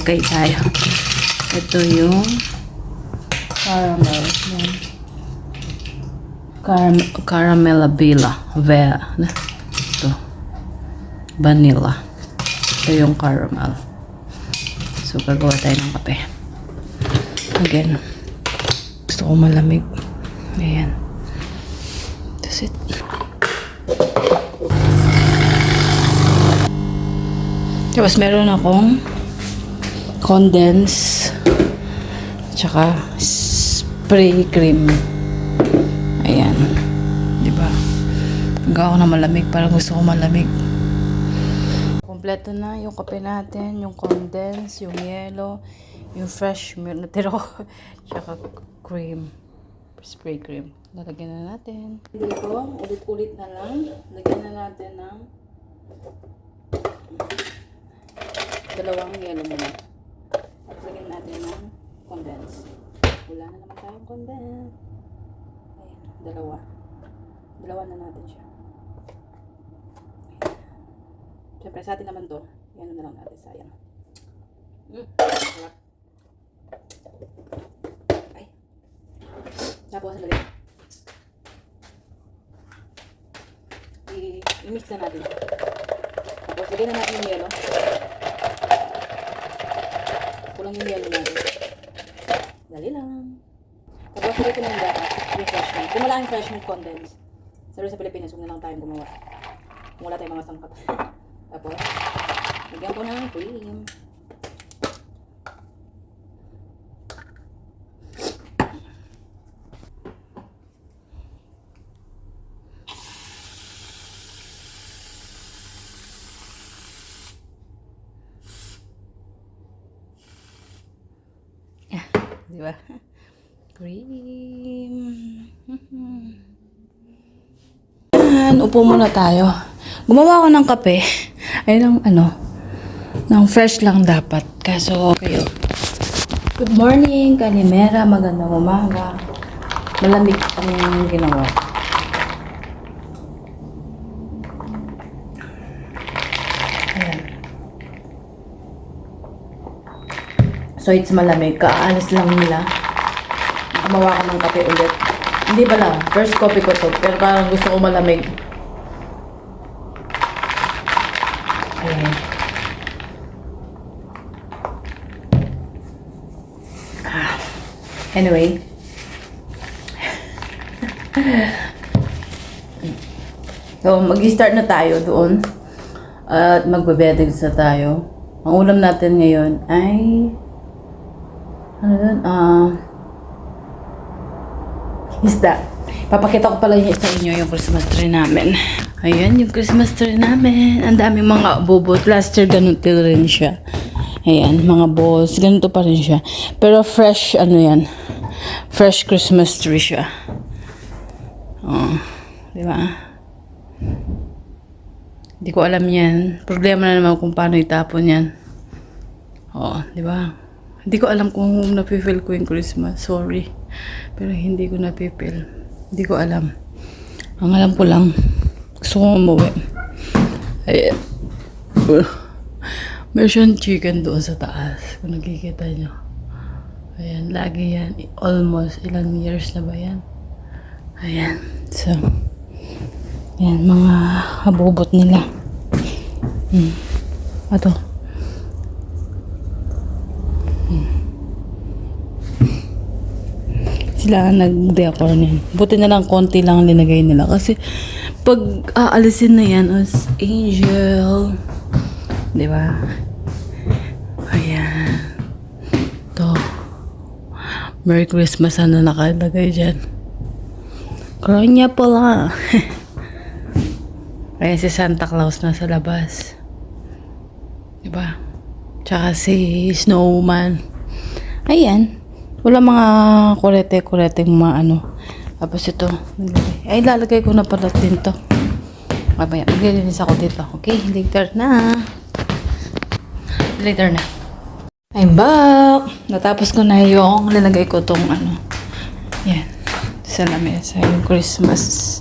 hukay tayo. Ito yung caramel. Caramelabilla. Ito. Vanilla. Ito yung caramel. So, gagawa tayo ng kape. Again. Gusto ko malamig. Ayan. That's it. Tapos meron akong condense tsaka spray cream. Ayan. Diba? Gawa ko na malamig. Parang gusto ko malamig. Kompleto na yung kape natin, yung condense, yung yellow, yung fresh milk na tiro, tsaka cream, spray cream. Lalagyan na natin. Dito, ulit-ulit na lang. Lagyan na natin ng dalawang yellow muna. At lagyan natin ng condense. Wala na naman tayong condense. Ayan, dalawa. Dalawa na natin siya. Siyempre, sa atin naman to. Yan na lang natin, sayang. Sarap. Ay. Tapos, lagyan. I-mix na natin. Tapos, lagyan na natin yung yellow. Kulang yung yellow natin. Dali lang. Tapos, lagyan ko na yung data. Yung fresh milk. Kung wala yung fresh milk condense. Sabi sa Pilipinas, huwag na lang tayong gumawa. Kung wala tayong mga sangkap. Tapos, lagyan ko ng cream. Diba? Cream. Upo muna tayo. Gumawa ako ng kape. Ay, ng fresh lang dapat. Kaso, kayo. Good morning, kalimera, magandang umaga. Malamig ang ginawa. Ayan. So, it's malamig. Kaalis lang nila. Gumawa ka ng kape ulit. Hindi ba lang? First coffee ko to. Pero parang gusto ko malamig. Ayan. Anyway. So, mag-start na tayo doon. At magbe-bedding sa tayo. Ang ulam natin ngayon ay isda. Papakita ko pala sa inyo yung Christmas tree namin. Ayan, yung Christmas tree namin. Ang daming mga bubot. Last year, ganito rin siya. Ayan, mga balls. Ganito pa rin siya. Pero fresh, yan. Fresh Christmas tree siya. Oh, di ba? Hindi ko alam yan. Problema na naman kung paano itapon yan. Oh, di ba? Hindi ko alam kung napifeel ko yung Christmas. Sorry. Pero hindi ko napifeel. Hindi ko alam. Ang alam ko lang, gusto ko umuwi. Ayan. Meron chicken doon sa taas. Kung nakikita nyo. Ayan, lagi yan. Almost ilang years na ba yan? Ayan. So, ayan, mga habubot nila. Ito. Sila ang nag-decor niyan. Buti na lang konti lang linagay nila. Kasi pag aalisin na yan as angel. Diba? Ayan. Ito. Merry Christmas na nakalagay dyan. Kanya pala. Ayan si Santa Claus na sa labas. Diba? Tsaka si Snowman. Ayan. Wala mga kurete-kurete mga Tapos ito. Ay, lalagay ko na pala din to. Mamaya, maglilinis ako dito. Okay, later na. Later na. I'm back. Natapos ko na yung lalagay ko tong Yan. Sa lamesa. Yung Christmas.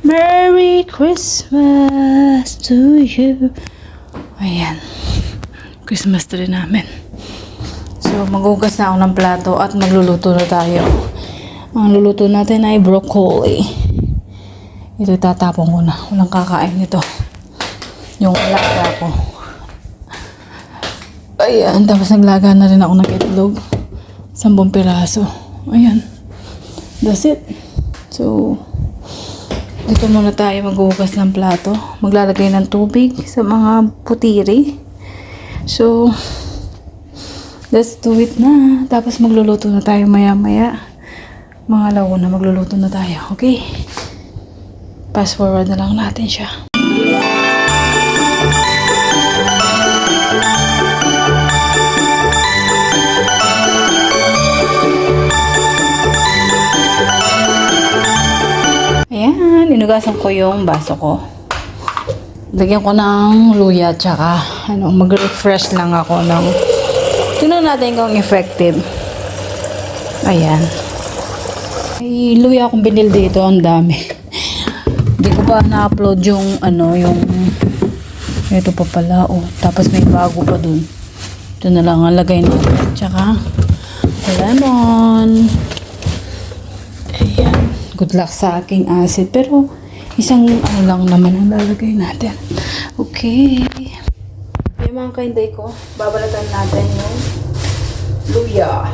Merry Christmas to you. Ayan. Christmas tree namin. So, maghugas na ako ng plato at magluluto na tayo. Ang luluto natin ay broccoli. Ito tatapon ko na. Walang kakain nito. Yung alaga ko. Ayan. Tapos naglaga na rin ako ng itlog. 10 piraso. Ayan. That's it. So, dito muna tayo maghugas ng plato. Maglalagay ng tubig sa mga putiri. So, let's do it na. Tapos magluluto na tayo maya-maya. Mga alauna, magluluto na tayo. Okay? Fast forward na lang natin siya. Ayan, inugasan ko yung baso ko. Lagyan ko ng luya, tsaka mag-refresh lang ako ng tingnan natin kung effective. Ayan. May luya akong binil dito, ang dami. Hindi ko pa na-upload yung yung ito pa pala, oh. Tapos may bago pa dun. Ito na lang ang lagay natin. Tsaka lemon. Ayan. Good luck sa aking acid. Pero, isang lang naman ang lalagay natin. Okay. Yung mga kainday ko, babalatan natin yung luya.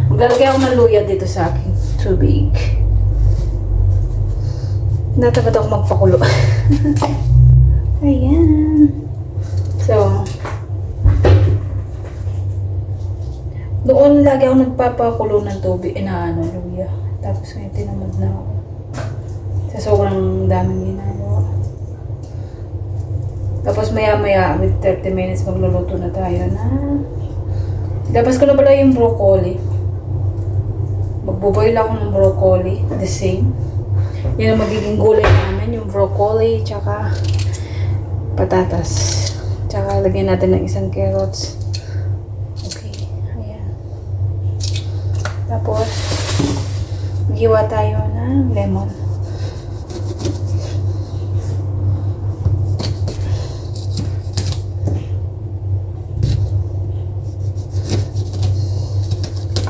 Maglalagay ako ng luya dito sa aking tubig. Natamad ako magpakulo. Ayan. So, doon lagi ako nagpapakulo ng tubig. Luya. Tapos ngayon tinamad na ako. Sa sobrang daming ginagawa. Tapos maya-maya, with 30 minutes, magluluto na tayo na. Tapos ko na pala yung broccoli. Magbuboil ako ng broccoli. The same. Yan ang magiging gulay namin. Yung broccoli, tsaka patatas. Tsaka lagyan natin ng isang carrots. Okay. Ayan. Tapos, maghiwa tayo ng lemon.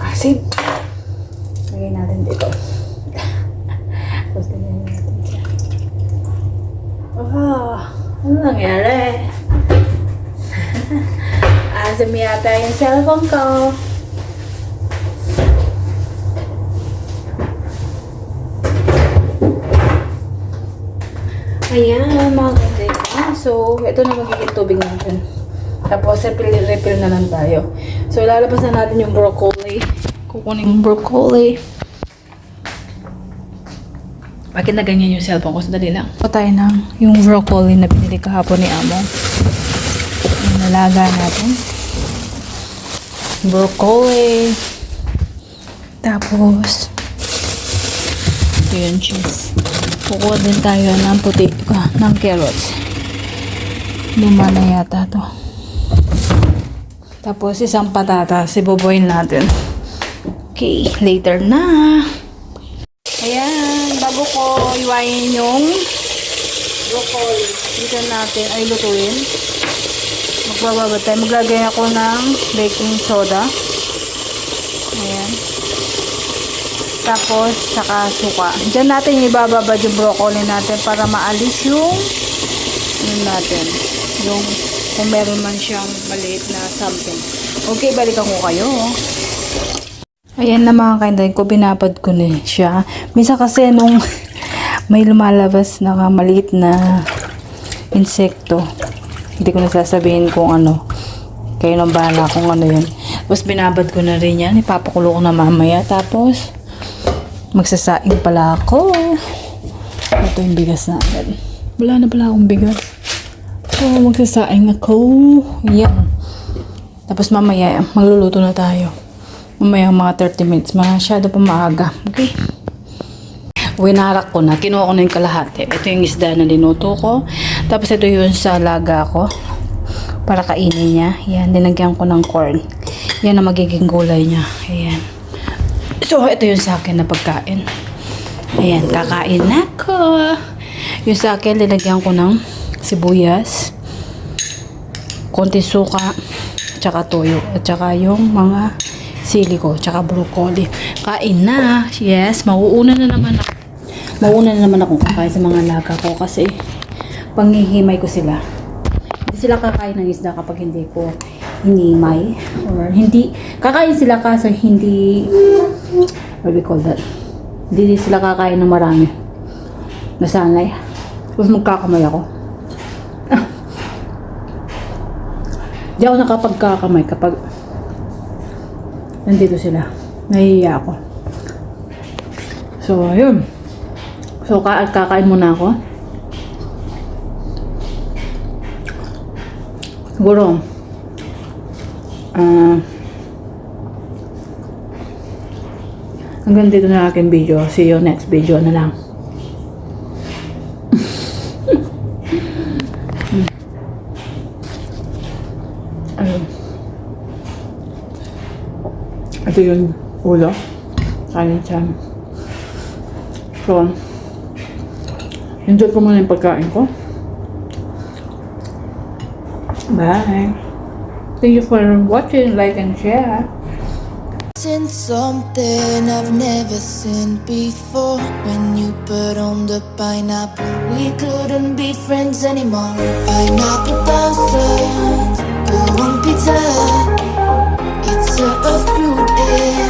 Asin. Lagay natin dito. Tapos lagyan natin siya. Ano nangyari? Asim yata yung cellphone ko. Ayan, mga kanday ko. So, ito na magiging tubig natin. Tapos, refill na lang tayo. So, ilalabas na natin yung broccoli. Kukunin yung broccoli. Bakit na ganyan yung cellphone ko? Sadali lang. Ito tayo ng yung broccoli na binili kahapon ni Amo. Yung nalaga natin. Broccoli. Tapos, ito yung cheese. Kukuha din tayo ng puti, ng carrots. Luma na yata to. Tapos isang patatas, iboboil natin. Okay, later na. Ayan, bago ko iwain yung broccoli, dito natin ay lutuin. Magbababa tayo. Maglagay ako ng baking soda. Ayan. Tapos, saka suka. Diyan natin ibababad yung broccoli natin para maalis yung natin. Yung kung meron man siyang maliit na something. Okay, balikan ko kayo. Ayan na mga kainday ko, binabad ko na siya. Minsan kasi nung may lumalabas na maliit na insekto, hindi ko nasasabihin kung ano. Kayo nang bahala kung ano yun. Tapos binabad ko na rin yan. Ipapakulo ko na mamaya. Tapos, magsasaing pala ako. Ito yung bigas natin. Wala na pala akong bigas. So, magsasaing ako. Yan. Tapos mamaya, magluluto na tayo. Mamaya mga 30 minutes. Masyado pa maaga. Okay? Winarak ko na. Kinuha ko na yung kalahati. Ito yung isda na linuto ko. Tapos ito yung sa laga ko. Para kainin niya. Yan. Dinagyan ko ng corn. Yan ang magiging gulay niya. Ayan. So, ito yung sa akin na pagkain. Ayan, kakain na ako. Yung sa akin, linagyan ko ng sibuyas, konti suka, tsaka toyo, at tsaka yung mga sili ko, tsaka broccoli. Kain na. Yes, mauuna na naman ako. Mauuna na naman akong kakain sa mga alaga ko kasi panghihimay ko sila. Hindi sila kakain ng isda kapag hindi ko hinimay. Or hindi, kakain sila kaso hindi, what do we call that? Hindi sila kakain ng marami. Nasanay. Tapos magkakamay ako. Hindi ako nakapagkakamay kapag nandito sila. Nahihiya ako. So, ayun. So, kakain muna ako. Siguro, hanggang dito na aking video. See you next video na lang. Ayun. Ito yung ulo. Kanin siya. So, enjoy ko muna yung pagkain ko. Bye. Thank you for watching, like, and share. Seen something I've never seen before. When you put on the pineapple, we couldn't be friends anymore. Pineapple thousands, go on pizza. It's a fruit.